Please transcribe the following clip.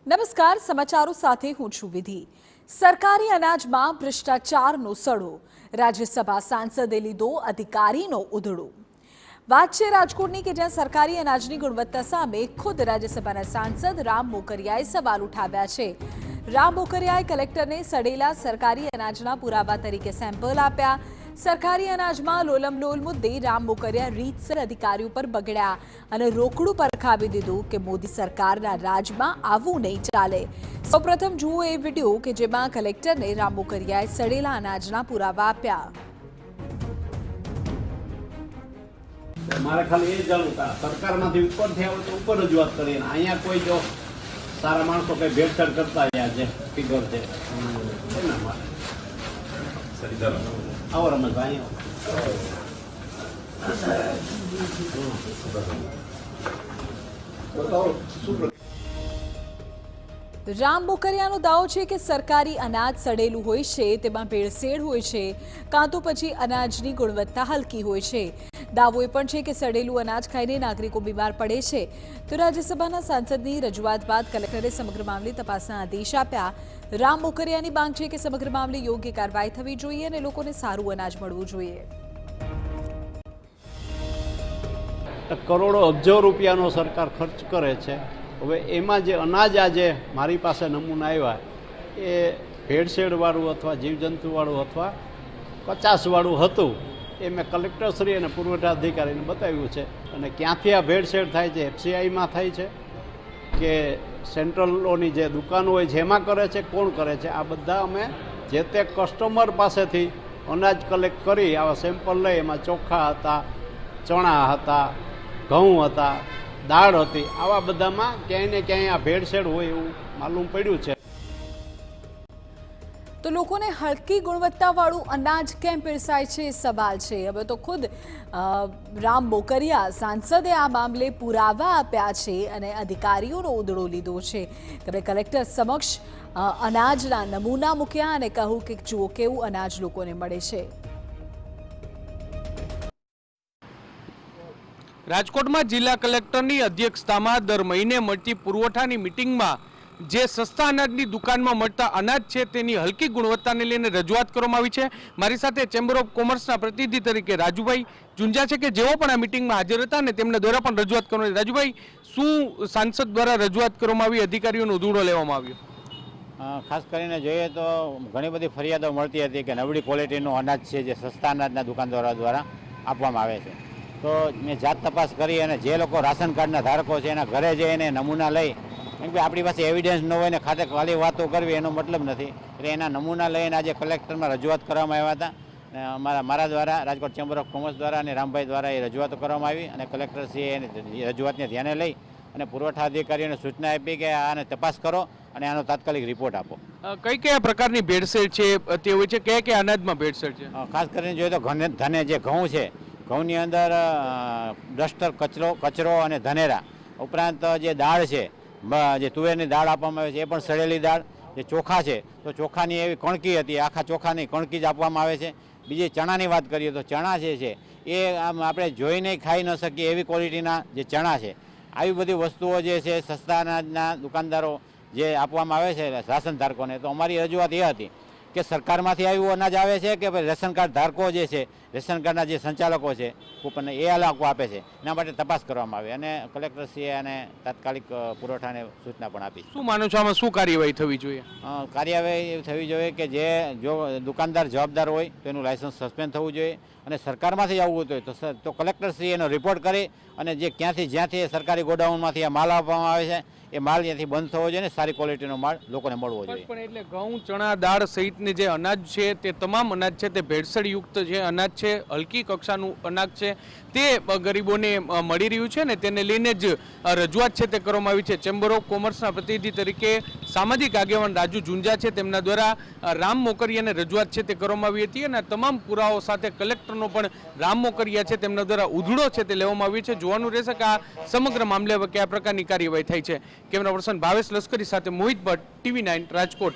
નમસ્કાર, સમાચારો સાથે હું છું વિધિ। સરકારી અનાજમાં ભ્રષ્ટાચારનો સડો, રાજ્યસભા સાંસદે લીધો અધિકારીનો ઉધડો। વાત છે રાજકોટની કે જ્યાં સરકારી અનાજની ગુણવત્તા સામે ખુદ રાજ્યસભાના સાંસદ રામ મોકરિયાએ સવાલ ઉઠાવ્યા છે। રામ મોકરિયાએ કલેક્ટરને સડેલા સરકારી અનાજના પુરાવા તરીકે સેમ્પલ આપ્યા। સરકારી અનાજમાં લોલમલોલ મુદ્દે રામ મોકરિયા રીતસર અધિકારીઓ પર બગડ્યા અને રોકડું પરખાવી દીધું કે મોદી સરકારના રાજમાં આવું નહીં ચાલે। સૌપ્રથમ જુઓ એ વિડીયો કે જેમાં કલેક્ટરને રામ મોકરિયાએ સડેલા અનાજના પુરાવા આપ્યા। મારે ખાલી એ જાણવું કે સરકારમાંથી ઉપરથી આવે તો ઉપર રજૂઆત કરીએ, અહીંયા કોઈ જો સારા માણસો કઈ ભેળસેળ કરતા રહ્યા છે ફિગર છે એના માટે આવો રમેશભાઈ રામ મોકરિયાનો દાવો છે કે સરકારી અનાજ સડેલું હોય છે, તેમાં ભેળસેળ હોય છે, કાં તો પછી અનાજની ગુણવત્તા હલકી હોય છે। દાવો એ પણ છે કે સડેલું અનાજ ખાઈને નાગરિકો બીમાર પડે છે। તો રાજ્યસભાના સાંસદની રજૂઆત બાદ કલેક્ટરે સમગ્ર મામલે તપાસના આદેશ આપ્યા। રામ મોકરિયાની માંગ છે કે સમગ્ર મામલે યોગ્ય કાર્યવાહી થવી જોઈએ અને લોકોને સારું અનાજ મળવું જોઈએ। કરોડો અબજો રૂપિયાનો સરકાર ખર્ચ કરે છે। હવે એમાં જે અનાજ આજે મારી પાસે નમૂના આવ્યા એ ભેળસેળવાળું અથવા જીવજંતુવાળું અથવા કચાશવાળું હતું। એ મેં કલેક્ટરશ્રી અને પુરવઠા અધિકારીને બતાવ્યું છે। અને ક્યાંથી આ ભેળસેળ થાય છે, એફસીઆઈમાં થાય છે કે સેન્ટ્રલોની જે દુકાનો હોય છે એમાં કરે છે, કોણ કરે છે, આ બધા અમે જે તે કસ્ટમર પાસેથી અનાજ કલેક્ટ કરી આવા સેમ્પલ લઈ એમાં ચોખા હતા, ચણા હતા, ઘઉં હતા, દાળ હતી, આવા બધામાં ક્યાંય ને ક્યાંય આ ભેળસેળ હોય એવું માલુમ પડ્યું છે। તો લોકોને હલકી ગુણવત્તાવાળું અનાજ કેમ પીરસાય છે એ સવાલ છે। હવે તો ખુદ રામ મોકરિયા સાંસદે આ મામલે પુરાવા આપ્યા છે અને અધિકારીઓનો ઉધડો લીધો છે। તેમણે કલેક્ટર સમક્ષ અનાજના નમૂના મૂક્યા અને કહ્યું કે જુઓ કેવું અનાજ લોકોને મળે છે। રાજકોટમાં જિલ્લા કલેક્ટરની અધ્યક્ષતામાં દર મહિને મળતી પુરવઠાની મિટિંગમાં જે સસ્તા અનાજની દુકાનમાં મળતા અનાજ છે તેની હલકી ગુણવત્તાને લઈને રજૂઆત કરવામાં આવી છે। મારી સાથે ચેમ્બર ઓફ કોમર્સના પ્રતિનિધિ તરીકે રાજુભાઈ ઝુંઝા છે કે જેઓ પણ આ મિટિંગમાં હાજર હતા અને તેમના દ્વારા પણ રજૂઆત કરવામાં આવી। રાજુભાઈ, શું સાંસદ દ્વારા રજૂઆત કરવામાં આવી, અધિકારીઓનો ઉધડો લેવામાં આવ્યો? ખાસ કરીને જોઈએ તો ઘણી બધી ફરિયાદો મળતી હતી કે નબળી ક્વોલિટીનું અનાજ છે જે સસ્તા અનાજના દુકાનદારો દ્વારા આપવામાં આવે છે। તો મેં જાત તપાસ કરી અને જે લોકો રાશન કાર્ડના ધારકો છે એના ઘરે જઈને નમૂના લઈ, કેમ કે આપણી પાસે એવિડન્સ ન હોય ને ખાતે ખાલી વાતો કરવી એનો મતલબ નથી, એટલે એના નમૂના લઈને આજે કલેક્ટરમાં રજૂઆત કરવામાં આવ્યા હતા। મારા દ્વારા, રાજકોટ ચેમ્બર ઓફ કોમર્સ દ્વારા અને રામભાઈ દ્વારા એ રજૂઆતો કરવામાં આવી અને કલેક્ટરશ્રીએ એની રજૂઆતને ધ્યાને લઈ અને પુરવઠા અધિકારીઓને સૂચના આપી કે આને તપાસ કરો અને આનો તાત્કાલિક રિપોર્ટ આપો। કઈ કયા પ્રકારની ભેળસેળ છે તે હોય છે, કયા કયા અનાજમાં ભેળસેળ છે? ખાસ કરીને જોઈએ તો ધને જે ઘઉં છે, ઘઉંની અંદર ડસ્ટર કચરો અને ધનેરા ઉપરાંત જે દાળ છે, જે તુવેરની દાળ આપવામાં આવે છે એ પણ સડેલી દાળ। જે ચોખા છે તો ચોખાની એવી કણકી હતી, આખા ચોખાની કણકી જ આપવામાં આવે છે। બીજી ચણાની વાત કરીએ તો ચણા જે છે એ આમ આપણે જોઈને ખાઈ ન શકીએ એવી ક્વોલિટીના જે ચણા છે, આવી બધી વસ્તુઓ જે છે સસ્તા અનાજના દુકાનદારો જે આપવામાં આવે છે રાશન ધારકોને, તો અમારી રજૂઆત એ હતી કે સરકારમાંથી આવ્યું અનાજ આવે છે કે ભાઈ રેશન કાર્ડ ધારકો જે છે, રેશન કાર્ડના જે સંચાલકો છે કૂપનને એ લોકો આપે છે, એના માટે તપાસ કરવામાં આવે અને કલેક્ટરશ્રીએ અને તાત્કાલિક પુરવઠાને સૂચના પણ આપી। શું માનો છો આમાં શું કાર્યવાહી થવી જોઈએ? કાર્યવાહી એવી થવી જોઈએ કે જે જો દુકાનદાર જવાબદાર હોય તો એનું લાયસન્સ સસ્પેન્ડ થવું જોઈએ અને સરકારમાંથી આવવું હોય તો કલેક્ટરશ્રી એનો રિપોર્ટ કરે અને જે જ્યાંથી સરકારી ગોડાઉનમાંથી આ માલ આપવામાં આવે છે એ માલ ત્યાંથી બંધ થવો જોઈએ ને સારી ક્વોલિટીનો માલ લોકોને મળવો જોઈએ। પણ એટલે ઘઉં, ચણા, દાળ સહિતની જે અનાજ છે તે તમામ અનાજ છે તે ભેળસેળયુક્ત જે અનાજ છે, હલકી કક્ષાનું અનાજ છે તે ગરીબોને મળી રહ્યું છે ને તેને લઈને જ રજૂઆત છે તે કરવામાં આવી છે। ચેમ્બર ઓફ કોમર્સના પ્રતિનિધિ તરીકે સામાજિક આગેવાન રાજુ ઝુંઝા છે, તેમના દ્વારા રામ મોકરિયાને રજૂઆત છે તે કરવામાં આવી હતી અને તમામ પુરાવાઓ સાથે કલેક્ટરનો પણ રામ મોકરિયા છે તેમના દ્વારા ઉધડો છે તે લેવામાં આવ્યો છે। જોવાનું રહેશે કે આ સમગ્ર મામલે હવે કયા પ્રકારની કાર્યવાહી થાય છે। કેમેરા પર્સન ભાવેશ લશ્કરી સાથે મોહિત ભટ્ટ, TV9 રાજકોટ।